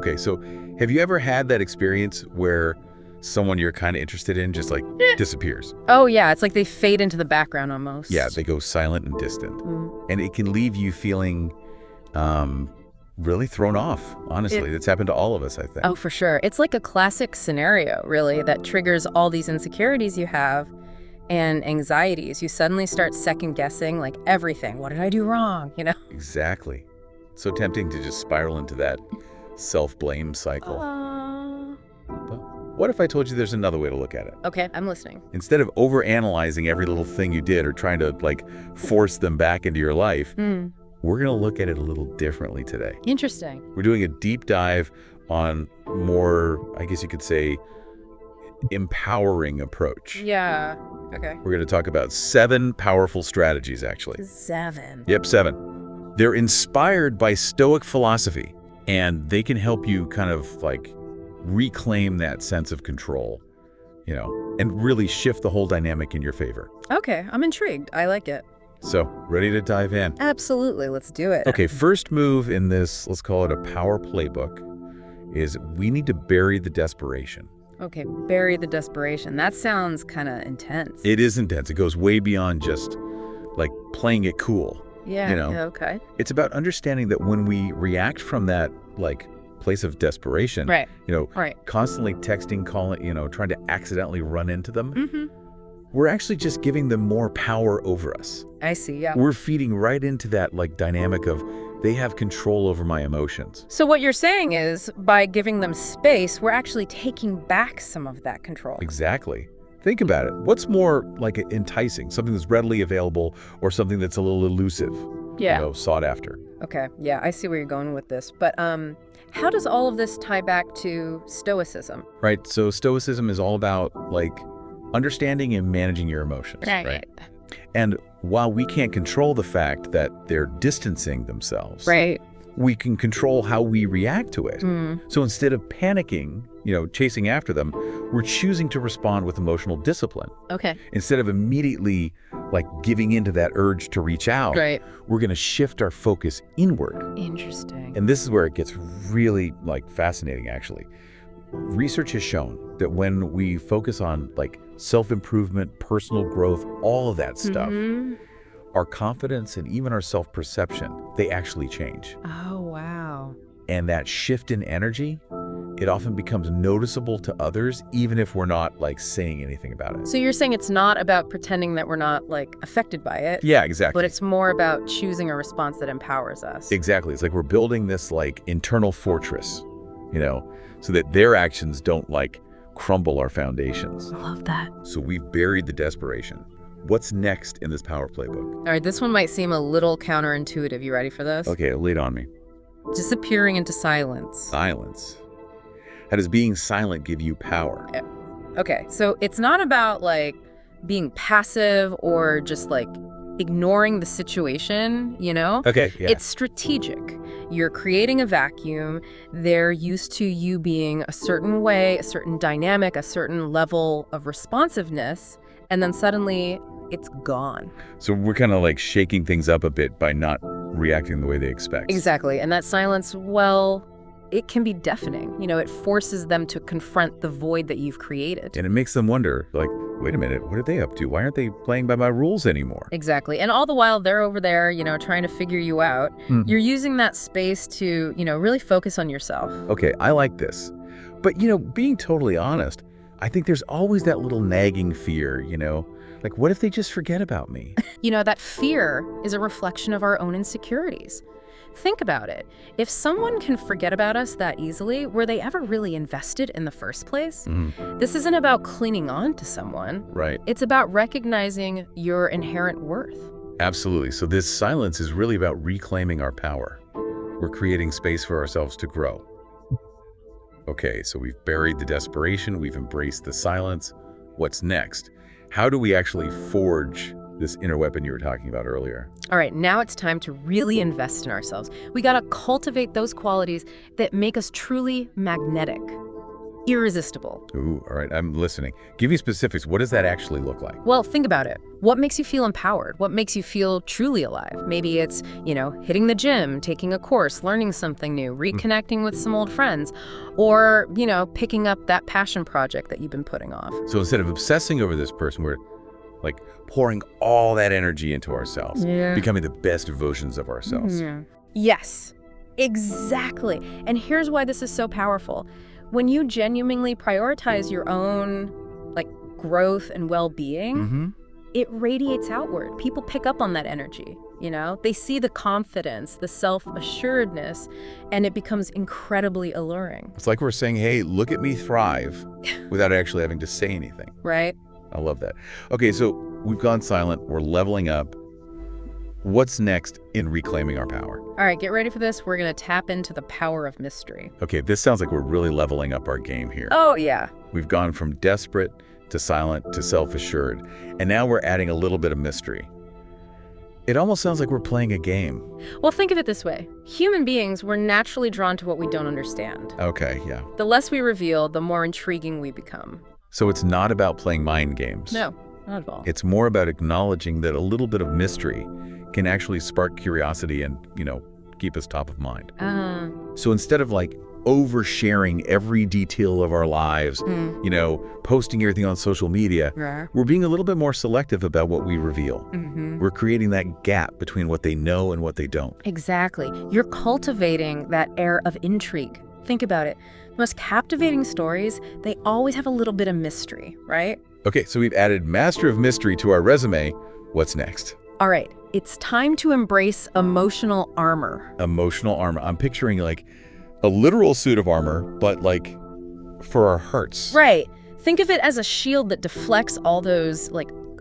Okay, so have you ever had that experience where someone you're kind of interested in just like disappears? Oh, yeah. It's like they fade into the background almost. Yeah, they go silent and distant. Mm. And it can leave you feeling really thrown off, honestly. That's happened to all of us, I think. Oh, for sure. It's like a classic scenario, really, that triggers all these insecurities you have and anxieties. You suddenly start second guessing like everything. What did I do wrong? Exactly. So tempting to just spiral into that self-blame cycle. But what if I told you there's another way to look at it? Okay, I'm listening. Instead of overanalyzing every little thing you did or trying to like force them back into your life, we're going to look at it a little differently today. Interesting. We're doing a deep dive on more, I guess you could say, empowering approach. Yeah. Okay. We're going to talk about 7 powerful strategies, actually. 7. Yep, 7. They're inspired by Stoic philosophy, and they can help you kind of like reclaim that sense of control, and really shift the whole dynamic in your favor. Okay, I'm intrigued. I like it. So, ready to dive in? Absolutely. Let's do it. Okay, first move in this, let's call it a power playbook, is we need to bury the desperation. Okay, bury the desperation. That sounds kind of intense. It is intense. It goes way beyond just like playing it cool. Yeah, okay. It's about understanding that when we react from that like place of desperation, right. Constantly texting, calling, trying to accidentally run into them, we're actually just giving them more power over us. I see, yeah. We're feeding right into that like dynamic of they have control over my emotions. So what you're saying is by giving them space, we're actually taking back some of that control. Exactly. Think about it. What's more like enticing? Something that's readily available or something that's a little elusive, sought after? Okay, yeah, I see where you're going with this. But how does all of this tie back to Stoicism? Right, so Stoicism is all about like understanding and managing your emotions, right? And while we can't control the fact that they're distancing themselves, we can control how we react to it. So instead of panicking, chasing after them, we're choosing to respond with emotional discipline. Okay. Instead of immediately like giving into that urge to reach out, we're going to shift our focus inward. Interesting. And this is where it gets really like fascinating, actually. Research has shown that when we focus on like self-improvement, personal growth, all of that stuff, our confidence and even our self-perception, they actually change. Oh, wow. And that shift in energy, it often becomes noticeable to others, even if we're not like saying anything about it. So you're saying it's not about pretending that we're not like affected by it. Yeah, exactly. But it's more about choosing a response that empowers us. Exactly. It's like we're building this like internal fortress, so that their actions don't like crumble our foundations. I love that. So we've buried the desperation. What's next in this power playbook? All right, this one might seem a little counterintuitive. You ready for this? Okay, lead on me. Disappearing into silence. Silence. How does being silent give you power? Okay, so it's not about like being passive or just like ignoring the situation, Okay, yeah. It's strategic. You're creating a vacuum. They're used to you being a certain way, a certain dynamic, a certain level of responsiveness, and then suddenly it's gone. So we're kind of like shaking things up a bit by not reacting the way they expect. Exactly. And that silence, well, it can be deafening. It forces them to confront the void that you've created. And it makes them wonder, like, wait a minute, what are they up to? Why aren't they playing by my rules anymore? Exactly. And all the while they're over there, trying to figure you out. You're using that space to, really focus on yourself. Okay, I like this. But, being totally honest, I think there's always that little nagging fear, like, what if they just forget about me? That fear is a reflection of our own insecurities. Think about it. If someone can forget about us that easily, were they ever really invested in the first place? This isn't about clinging on to someone. Right. It's about recognizing your inherent worth. Absolutely. So this silence is really about reclaiming our power. We're creating space for ourselves to grow. Okay, so we've buried the desperation, we've embraced the silence. What's next? How do we actually forge this inner weapon you were talking about earlier? All right, now it's time to really invest in ourselves. We got to cultivate those qualities that make us truly magnetic. irresistible. Ooh, all right, I'm listening. Give me specifics. What does that actually look like? Well, think about it. What makes you feel empowered? What makes you feel truly alive? Maybe it's, hitting the gym, taking a course, learning something new, reconnecting with some old friends, or, picking up that passion project that you've been putting off. So instead of obsessing over this person, we're like pouring all that energy into ourselves, becoming the best versions of ourselves. Yes, exactly. And here's why this is so powerful. When you genuinely prioritize your own growth and well-being, it radiates outward. People pick up on that energy, They see the confidence, the self-assuredness, and it becomes incredibly alluring. It's like we're saying, hey, look at me thrive without actually having to say anything. Right. I love that. Okay, so we've gone silent. We're leveling up. What's next in reclaiming our power? All right, get ready for this. We're going to tap into the power of mystery. Okay, this sounds like we're really leveling up our game here. Oh, yeah. We've gone from desperate to silent to self-assured, and now we're adding a little bit of mystery. It almost sounds like we're playing a game. Well, think of it this way. Human beings, we're naturally drawn to what we don't understand. Okay, yeah. The less we reveal, the more intriguing we become. So it's not about playing mind games. No, not at all. It's more about acknowledging that a little bit of mystery can actually spark curiosity and, keep us top of mind. So instead of oversharing every detail of our lives, posting everything on social media, we're being a little bit more selective about what we reveal. We're creating that gap between what they know and what they don't. Exactly. You're cultivating that air of intrigue. Think about it. The most captivating stories, they always have a little bit of mystery, right? Okay, so we've added Master of Mystery to our resume. What's next? All right, it's time to embrace emotional armor. Emotional armor. I'm picturing a literal suit of armor, but for our hearts. Right. Think of it as a shield that deflects all those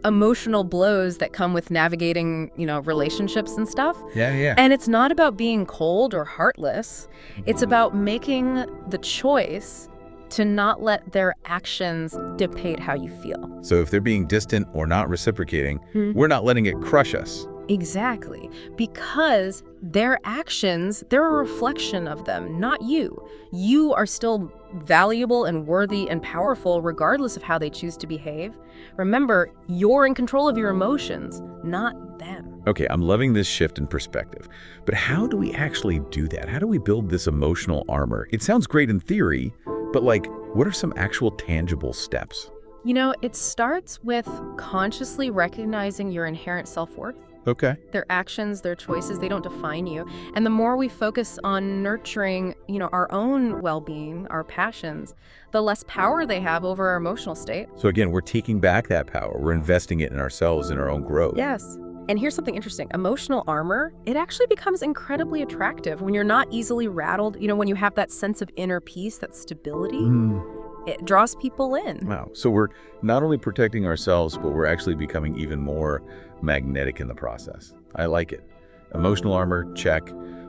emotional blows that come with navigating, relationships and stuff. Yeah. And it's not about being cold or heartless. It's about making the choice to not let their actions dictate how you feel. So if they're being distant or not reciprocating, we're not letting it crush us. Exactly. Because their actions, they're a reflection of them, not you. You are still valuable and worthy and powerful regardless of how they choose to behave. Remember, you're in control of your emotions, not them. Okay, I'm loving this shift in perspective. But how do we actually do that? How do we build this emotional armor? It sounds great in theory, but what are some actual tangible steps? It starts with consciously recognizing your inherent self-worth. Okay. Their actions, their choices, they don't define you. And the more we focus on nurturing, our own well-being, our passions, the less power they have over our emotional state. So again, we're taking back that power. We're investing it in ourselves, in our own growth. Yes. And here's something interesting. Emotional armor, it actually becomes incredibly attractive when you're not easily rattled, when you have that sense of inner peace, that stability. It draws people in. Wow. So we're not only protecting ourselves, but we're actually becoming even more magnetic in the process. I like it. Emotional armor, check.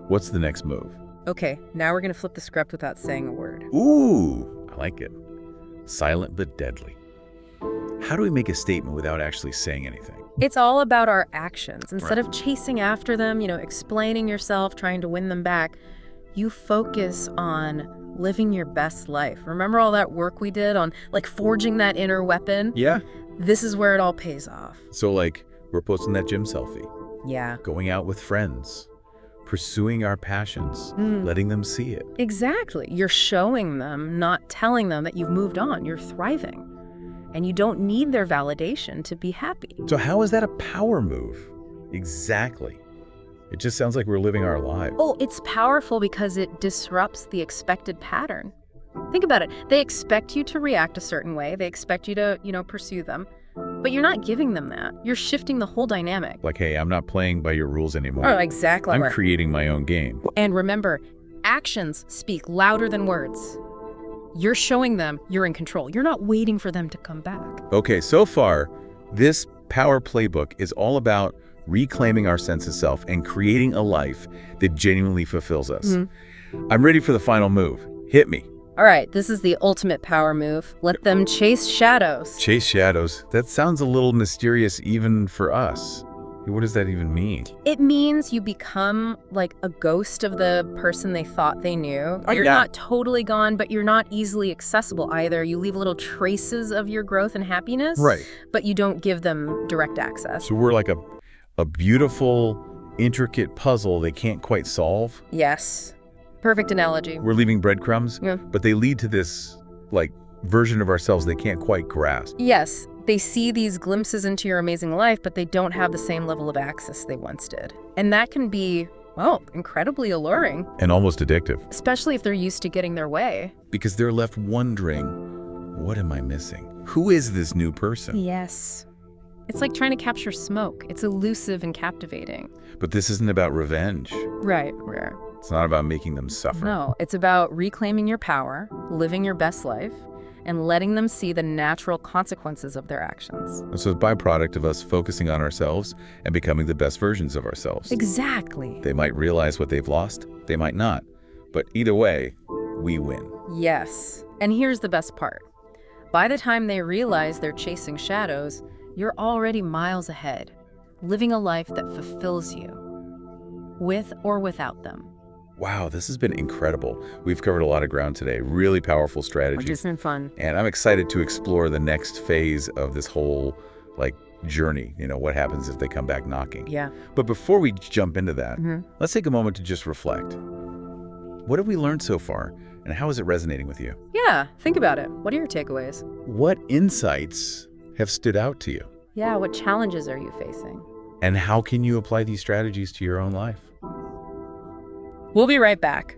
What's the next move? Okay, now we're going to flip the script without saying a word. Ooh, I like it. Silent but deadly. How do we make a statement without actually saying anything? It's all about our actions. Instead of chasing after them, explaining yourself, trying to win them back, you focus on living your best life. Remember all that work we did on forging that inner weapon? Yeah. This is where it all pays off. So we're posting that gym selfie. Yeah. Going out with friends. Pursuing our passions. Letting them see it. Exactly. You're showing them, not telling them that you've moved on. You're thriving. And you don't need their validation to be happy. So how is that a power move? Exactly. It just sounds like we're living our lives. Oh, it's powerful because it disrupts the expected pattern. Think about it. They expect you to react a certain way. They expect you to, pursue them. But you're not giving them that. You're shifting the whole dynamic. Hey, I'm not playing by your rules anymore. Oh, exactly. I'm creating my own game. And remember, actions speak louder than words. You're showing them you're in control. You're not waiting for them to come back. Okay, so far, this power playbook is all about reclaiming our sense of self and creating a life that genuinely fulfills us. I'm ready for the final move. Hit me. All right, this is the ultimate power move. Let them chase shadows. Chase shadows. That sounds a little mysterious even for us. What does that even mean? It means you become like a ghost of the person they thought they knew. You're not totally gone, but you're not easily accessible either. You leave little traces of your growth and happiness, but you don't give them direct access. So we're like a beautiful, intricate puzzle they can't quite solve? Yes. Perfect analogy. We're leaving breadcrumbs, but they lead to this, like, version of ourselves they can't quite grasp. Yes. They see these glimpses into your amazing life, but they don't have the same level of access they once did. And that can be, well, incredibly alluring. And almost addictive. Especially if they're used to getting their way. Because they're left wondering, what am I missing? Who is this new person? Yes. It's like trying to capture smoke. It's elusive and captivating. But this isn't about revenge. Right. It's not about making them suffer. No, it's about reclaiming your power, living your best life, and letting them see the natural consequences of their actions. So it's a byproduct of us focusing on ourselves and becoming the best versions of ourselves. Exactly. They might realize what they've lost, they might not. But either way, we win. Yes. And here's the best part. By the time they realize they're chasing shadows, you're already miles ahead, living a life that fulfills you, with or without them. Wow, this has been incredible. We've covered a lot of ground today. Really powerful strategies. Which has been fun. And I'm excited to explore the next phase of this whole, like, journey. You know, what happens if they come back knocking? Yeah. But before we jump into that, let's take a moment to just reflect. What have we learned so far, and how is it resonating with you? Yeah, think about it. What are your takeaways? What insights have stood out to you? Yeah, what challenges are you facing? And how can you apply these strategies to your own life? We'll be right back.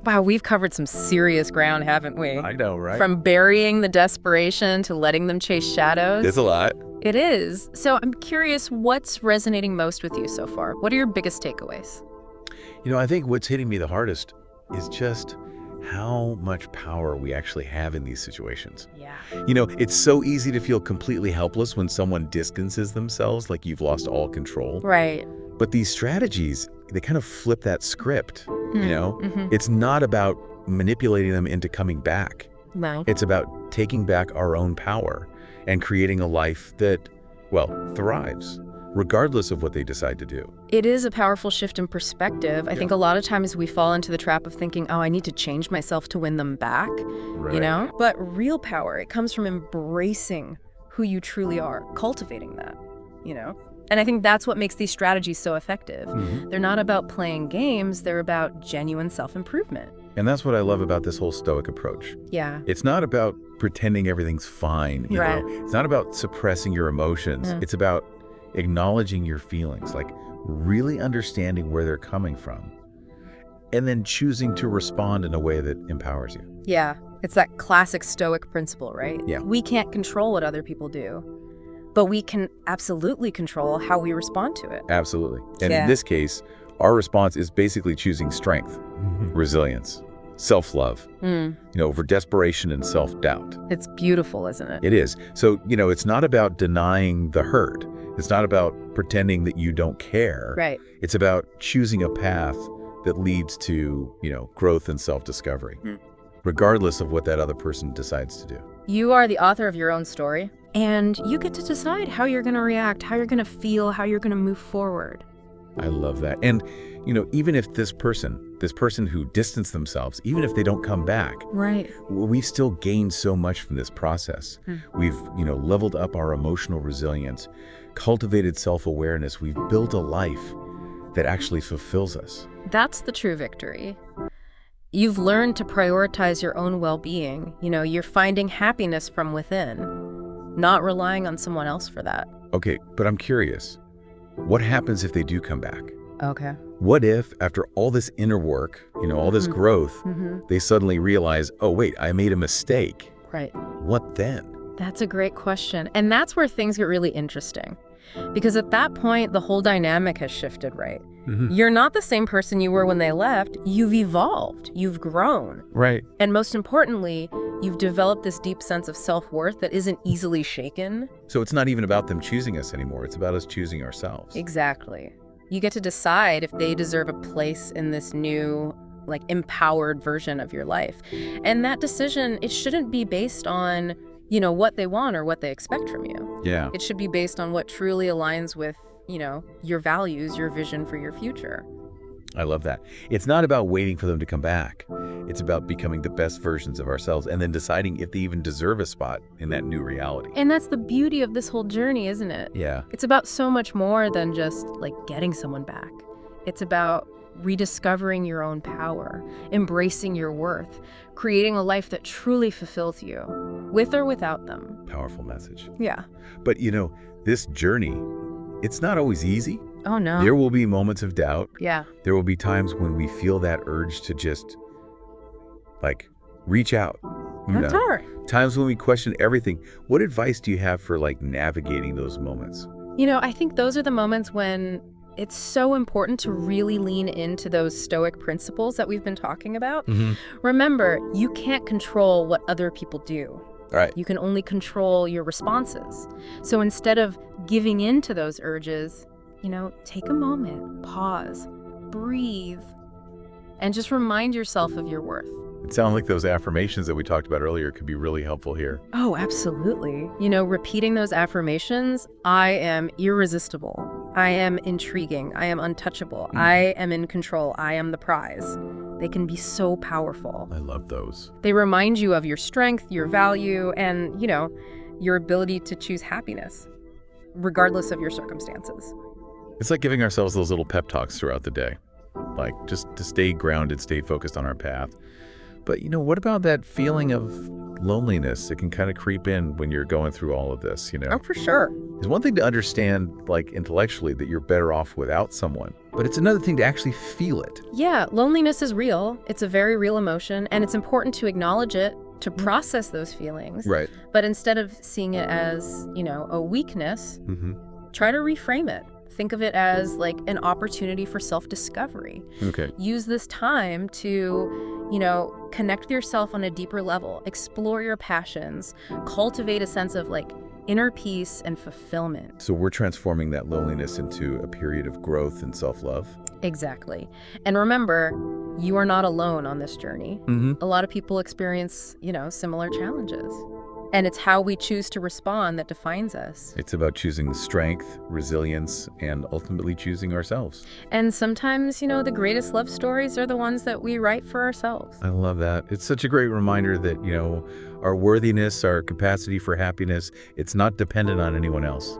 Wow, we've covered some serious ground, haven't we? I know, right? From burying the desperation to letting them chase shadows. It's a lot. It is. So I'm curious, what's resonating most with you so far? What are your biggest takeaways? You know, I think what's hitting me the hardest is just how much power we actually have in these situations. Yeah. You know, it's so easy to feel completely helpless when someone distances themselves, like you've lost all control. Right. But these strategies, they kind of flip that script, you know? It's not about manipulating them into coming back. No. It's about taking back our own power and creating a life that, well, thrives, regardless of what they decide to do. It is a powerful shift in perspective. I think a lot of times we fall into the trap of thinking, oh, I need to change myself to win them back, you know? But real power, it comes from embracing who you truly are, cultivating that, you know? And I think that's what makes these strategies so effective. They're not about playing games, they're about genuine self-improvement. And that's what I love about this whole Stoic approach. Yeah. It's not about pretending everything's fine, you know? It's not about suppressing your emotions. It's about acknowledging your feelings, like really understanding where they're coming from, and then choosing to respond in a way that empowers you. Yeah. It's that classic Stoic principle, right? Yeah. We can't control what other people do, but we can absolutely control how we respond to it. Absolutely. And in this case, our response is basically choosing strength, resilience, self-love, you know, over desperation and self-doubt. It's beautiful, isn't it? It is. So, you know, it's not about denying the hurt. It's not about pretending that you don't care. Right. It's about choosing a path that leads to, you know, growth and self-discovery, regardless of what that other person decides to do. You are the author of your own story, and you get to decide how you're going to react, how you're going to feel, how you're going to move forward. I love that. And, you know, even if this person who distanced themselves, even if they don't come back, right, we've still gained so much from this process. We've, you know, leveled up our emotional resilience, cultivated self-awareness. We've built a life that actually fulfills us. That's the true victory. You've learned to prioritize your own well-being. You know, you're finding happiness from within, not relying on someone else for that. Okay, but I'm curious. What happens if they do come back? Okay. What if, after all this inner work, you know, all this growth, they suddenly realize, oh, wait, I made a mistake. Right. What then? That's a great question. And that's where things get really interesting. Because at that point, the whole dynamic has shifted, right? You're not the same person you were when they left. You've evolved. You've grown. Right. And most importantly, you've developed this deep sense of self-worth that isn't easily shaken. So it's not even about them choosing us anymore. It's about us choosing ourselves. Exactly. You get to decide if they deserve a place in this new, like, empowered version of your life. And that decision, it shouldn't be based on, you know, what they want or what they expect from you. Yeah. It should be based on what truly aligns with your values, your vision for your future. I love that. It's not about waiting for them to come back. It's about becoming the best versions of ourselves and then deciding if they even deserve a spot in that new reality. And that's the beauty of this whole journey, isn't it? Yeah. It's about so much more than just like getting someone back. It's about rediscovering your own power, embracing your worth, creating a life that truly fulfills you, with or without them. Powerful message. Yeah. But this journey, it's not always easy. Oh, no. There will be moments of doubt. Yeah. There will be times when we feel that urge to just, reach out. That's hard. Times when we question everything. What advice do you have for, navigating those moments? I think those are the moments when it's so important to really lean into those Stoic principles that we've been talking about. Mm-hmm. Remember, you can't control what other people do. Right. You can only control your responses. So instead of giving in to those urges, take a moment, pause, breathe, and just remind yourself of your worth. It sounds like those affirmations that we talked about earlier could be really helpful here. Oh, absolutely. Repeating those affirmations, I am irresistible. I am intriguing. I am untouchable. I am in control. I am the prize. They can be so powerful. I love those. They remind you of your strength, your value, and, your ability to choose happiness, regardless of your circumstances. It's like giving ourselves those little pep talks throughout the day, just to stay grounded, stay focused on our path. But, what about that feeling of loneliness? It can kind of creep in when you're going through all of this, Oh, for sure. It's one thing to understand, intellectually, that you're better off without someone. But it's another thing to actually feel it. Yeah, loneliness is real. It's a very real emotion, and it's important to acknowledge it, to process those feelings. Right. But instead of seeing it as, a weakness, try to reframe it. Think of it as an opportunity for self-discovery. Okay. Use this time to, connect with yourself on a deeper level, explore your passions, cultivate a sense of inner peace and fulfillment. So we're transforming that loneliness into a period of growth and self-love? Exactly. And remember, you are not alone on this journey. A lot of people experience, similar challenges. And it's how we choose to respond that defines us. It's about choosing strength, resilience, and ultimately choosing ourselves. And sometimes, the greatest love stories are the ones that we write for ourselves. I love that. It's such a great reminder that, our worthiness, our capacity for happiness, it's not dependent on anyone else.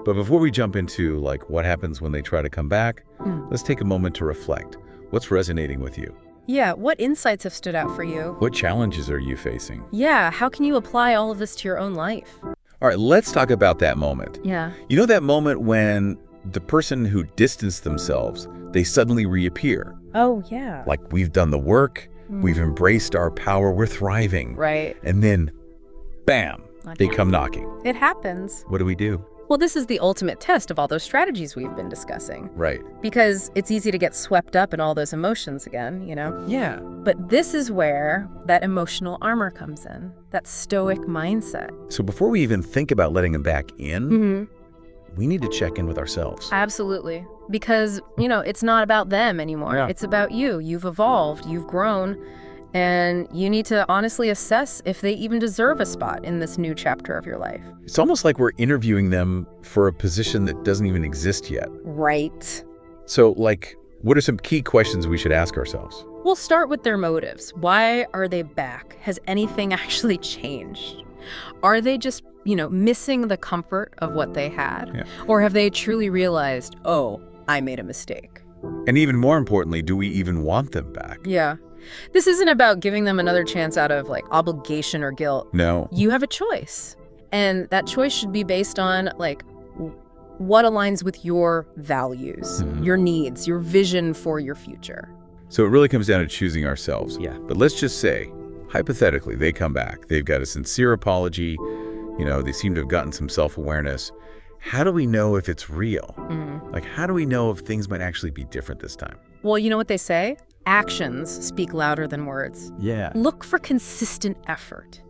But before we jump into, what happens when they try to come back, let's take a moment to reflect. What's resonating with you? Yeah, what insights have stood out for you? What challenges are you facing? Yeah, how can you apply all of this to your own life? All right, let's talk about that moment. Yeah. That moment when the person who distanced themselves, they suddenly reappear. Oh, yeah. We've done the work, we've embraced our power, we're thriving. Right. And then, bam, they come knocking. It happens. What do we do? Well, this is the ultimate test of all those strategies we've been discussing. Right. Because it's easy to get swept up in all those emotions again, Yeah. But this is where that emotional armor comes in, that Stoic mindset. So before we even think about letting them back in, we need to check in with ourselves. Absolutely. Because, it's not about them anymore. Yeah. It's about you. You've evolved, you've grown, and you need to honestly assess if they even deserve a spot in this new chapter of your life. It's almost like we're interviewing them for a position that doesn't even exist yet. Right. So, what are some key questions we should ask ourselves? We'll start with their motives. Why are they back? Has anything actually changed? Are they just, missing the comfort of what they had? Yeah. Or have they truly realized, oh, I made a mistake? And even more importantly, do we even want them back? Yeah. This isn't about giving them another chance out of obligation or guilt. No. You have a choice. And that choice should be based on what aligns with your values, your needs, your vision for your future. So it really comes down to choosing ourselves. Yeah. But let's just say, hypothetically, they come back. They've got a sincere apology. They seem to have gotten some self-awareness. How do we know if it's real? How do we know if things might actually be different this time? Well, you know what they say? Actions speak louder than words. Yeah. Look for consistent effort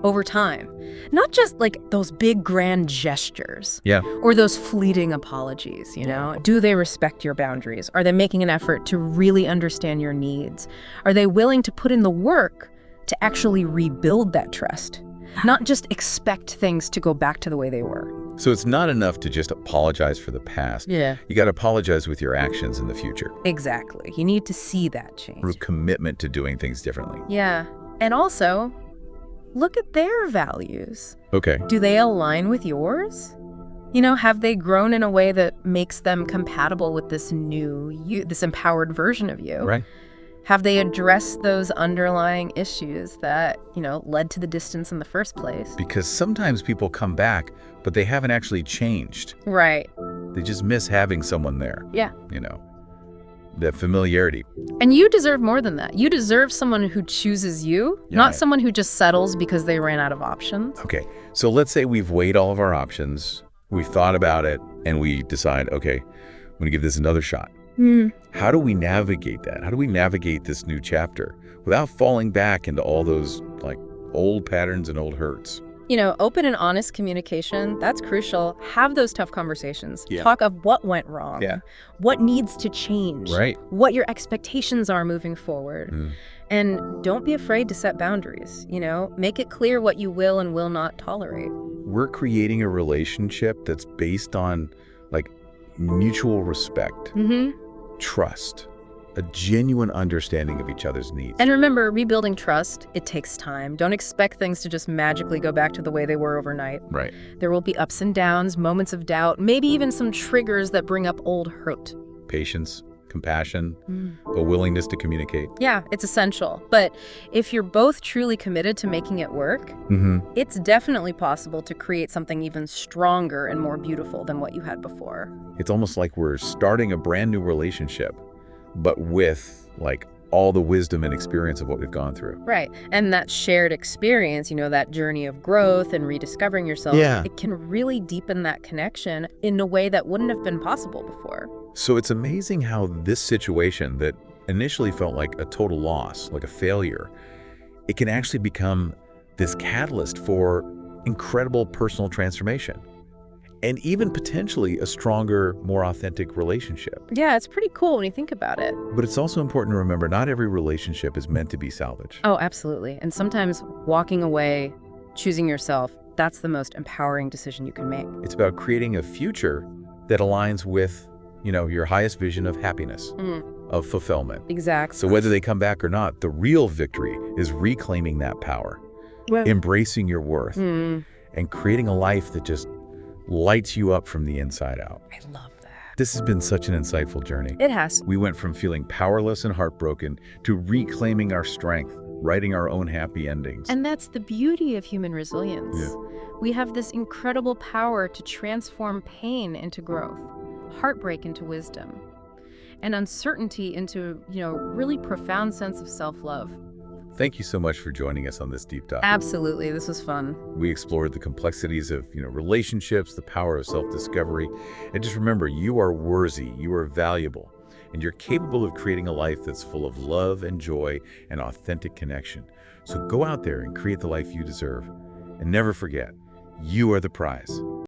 over time. Not just those big grand gestures. Yeah. Or those fleeting apologies, Do they respect your boundaries? Are they making an effort to really understand your needs? Are they willing to put in the work to actually rebuild that trust? not just expect things to go back to the way they were. So it's not enough to just apologize for the past. Yeah. You got to apologize with your actions in the future. Exactly. You need to see that change. Through commitment to doing things differently. Yeah. And also, look at their values. Okay. Do they align with yours? You know, have they grown in a way that makes them compatible with this new you, this empowered version of you? Right. Have they addressed those underlying issues that, led to the distance in the first place? Because sometimes people come back, but they haven't actually changed. Right. They just miss having someone there. Yeah. That familiarity. And you deserve more than that. You deserve someone who chooses you, not someone who just settles because they ran out of options. Okay. So let's say we've weighed all of our options, we've thought about it, and we decide, okay, I'm going to give this another shot. How do we navigate that? How do we navigate this new chapter without falling back into all those old patterns and old hurts? Open and honest communication, that's crucial. Have those tough conversations. Yeah. Talk of what went wrong, what needs to change, right? What your expectations are moving forward. And don't be afraid to set boundaries, Make it clear what you will and will not tolerate. We're creating a relationship that's based on mutual respect, trust, a genuine understanding of each other's needs. And remember, rebuilding trust, it takes time. Don't expect things to just magically go back to the way they were overnight. Right. There will be ups and downs, moments of doubt, maybe even some triggers that bring up old hurt. Patience, compassion, a willingness to communicate. Yeah, it's essential. But if you're both truly committed to making it work, it's definitely possible to create something even stronger and more beautiful than what you had before. It's almost like we're starting a brand new relationship, but with all the wisdom and experience of what we've gone through. Right. And that shared experience, that journey of growth and rediscovering yourself, it can really deepen that connection in a way that wouldn't have been possible before. So it's amazing how this situation that initially felt like a total loss, like a failure, it can actually become this catalyst for incredible personal transformation. And even potentially a stronger, more authentic relationship. Yeah, it's pretty cool when you think about it. But it's also important to remember not every relationship is meant to be salvaged. Oh, absolutely. And sometimes walking away, choosing yourself, that's the most empowering decision you can make. It's about creating a future that aligns with, your highest vision of happiness, of fulfillment. Exactly. So whether they come back or not, the real victory is reclaiming that power, embracing your worth, and creating a life that just lights you up from the inside out. I love that. This has been such an insightful journey. It has. We went from feeling powerless and heartbroken to reclaiming our strength, writing our own happy endings. And that's the beauty of human resilience. Yeah. We have this incredible power to transform pain into growth, heartbreak into wisdom, and uncertainty into, really profound sense of self-love. Thank you so much for joining us on this deep dive. Absolutely. This was fun. We explored the complexities of, relationships, the power of self-discovery. And just remember, you are worthy, you are valuable, and you're capable of creating a life that's full of love and joy and authentic connection. So go out there and create the life you deserve. And never forget, you are the prize.